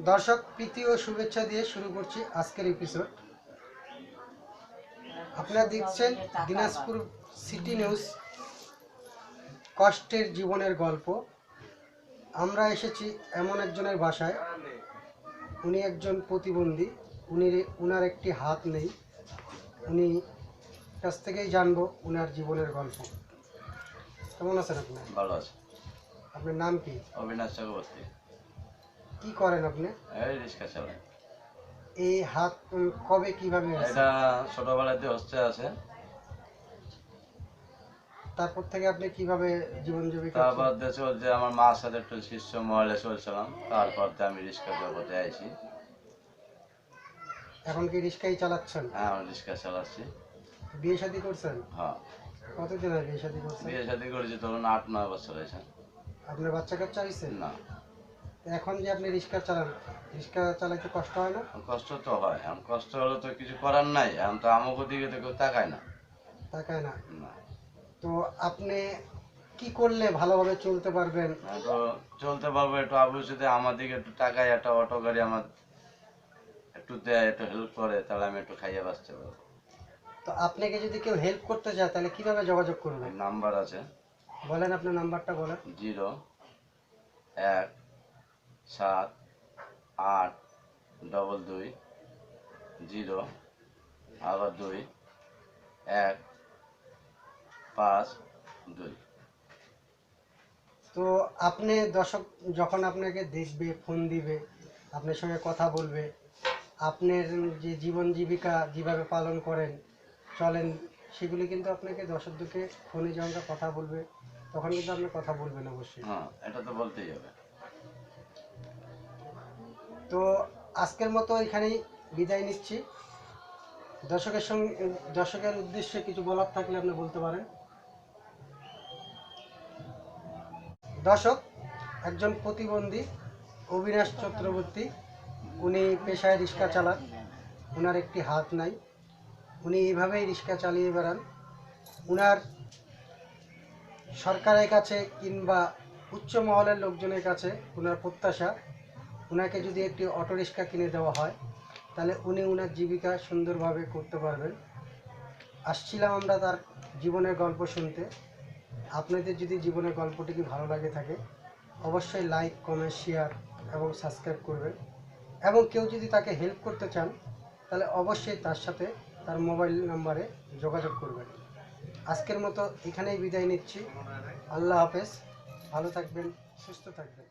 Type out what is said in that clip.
দর্শক প্রীতি ও শুভেচ্ছা দিয়ে শুরু করছি আজকের এপিসোড। আপনারা দেখছেন দিনাজপুর সিটি নিউজ, কষ্টের জীবনের গল্প। আমরা এসেছি এমন একজনের বাসায়, উনি একজন প্রতিবন্ধী, উনার একটি হাত নেই। উনি কাছ থেকেই জানবো উনার জীবনের গল্প। কেমন আছেন আপনি? ভালো আছে। আপনার নাম কি? অবিনাশ চক্রবর্তী। কি করেন আপনি? এই রিক্সা চালাই। এই হাত কবে কিভাবে হয়েছে? এটা ছোটবেলাতে হচ্ছে আছে, তারপর থেকে আপনি কিভাবে জীবন জীবিকা? তারপর দিয়ে চলছে আমার মার সাথে একটু শিষ্য মহলে চলছিলাম, তারপর দিয়ে আমি রিক্সা জগতে আইছি। এখন কি রিক্সাই চালাচ্ছেন? হ্যাঁ, আমি রিক্সা চালাচ্ছি। বিয়ে শাদী করছেন? হ্যাঁ, কতদিন আগে বিয়ে শাদী করছেন? বিয়ে শাদী করেছি ধরুন 8-9 বছর হয়েছে। আপনার বাচ্চা কাচ্চা হয়েছে? না, এখন যে আপনি রিক্সা চালান, রিক্সা চালাইতে কষ্ট হয় না? কষ্ট তো হয়, এখন কষ্ট হলে তো কিছু করার নাই, এখন তো আমাকে দিকে তো কেউ তাকায় না। তাকায় না? না, তো আপনি কি করলে ভালোভাবে চলতে পারবেন? তো চলতে পারবো একটু আবু যদি আমার দিকে একটু টাকায় একটা অটো গাড়ি আমার একটু দেয়, একটু হেল্প করে, তাহলে আমি একটু খাইয়ে বাঁচতে পারবো। তো আপনাকে যদি কেউ হেল্প করতে চায় তাহলে কিভাবে যোগাযোগ করবে? নাম্বার আছে, বলেন, আপনার নাম্বারটা বলেন। 0-1-7-8-22 আবার 2-1-5-2। তো আপনি দর্শক যখন আপনাকে দেখবে, ফোন দিবে, আপনার সঙ্গে কথা বলবে, আপনার যে জীবন জীবিকা যেভাবে পালন করেন, চলেন, সেগুলি কিন্তু আপনাকে দর্শকদেরকে ফোনে যখন কথা বলবে তখন কিন্তু আপনি কথা বলবেন অবশ্যই। হ্যাঁ, এটা তো বলতেই হবে। তো আজকের মতো এখানেই বিদায় নিচ্ছি। দর্শকের উদ্দেশ্যে কিছু বলার থাকলে আপনি বলতে পারেন। দর্শক, একজন প্রতিবন্ধী অবিনাশ চক্রবর্তী, উনি পেশায় রিক্সা চালান, ওনার একটি হাত নাই, উনি এইভাবেই রিক্সা চালিয়ে বেড়ান। উনার সরকারের কাছে কিংবা উচ্চ মহলের লোকজনের কাছে ওনার প্রত্যাশা, ওনাকে যদি একটি অটো রিক্সা কিনে দেওয়া হয় তাহলে উনি ওনার জীবিকা সুন্দরভাবে করতে পারবেন। আসছিলাম আমরা তার জীবনের গল্প শুনতে। আপনাদের যদি জীবনের গল্পটি ভালো লাগে থাকে অবশ্যই লাইক, কমেন্ট, শেয়ার এবং সাবস্ক্রাইব করবেন। এবং কেউ যদি তাকে হেল্প করতে চান তাহলে অবশ্যই তার সাথে তার মোবাইল নাম্বারে যোগাযোগ করবেন। আজকের মতো এখানেই বিদায় নিচ্ছি। আল্লাহ হাফেজ, ভালো থাকবেন, সুস্থ থাকবেন।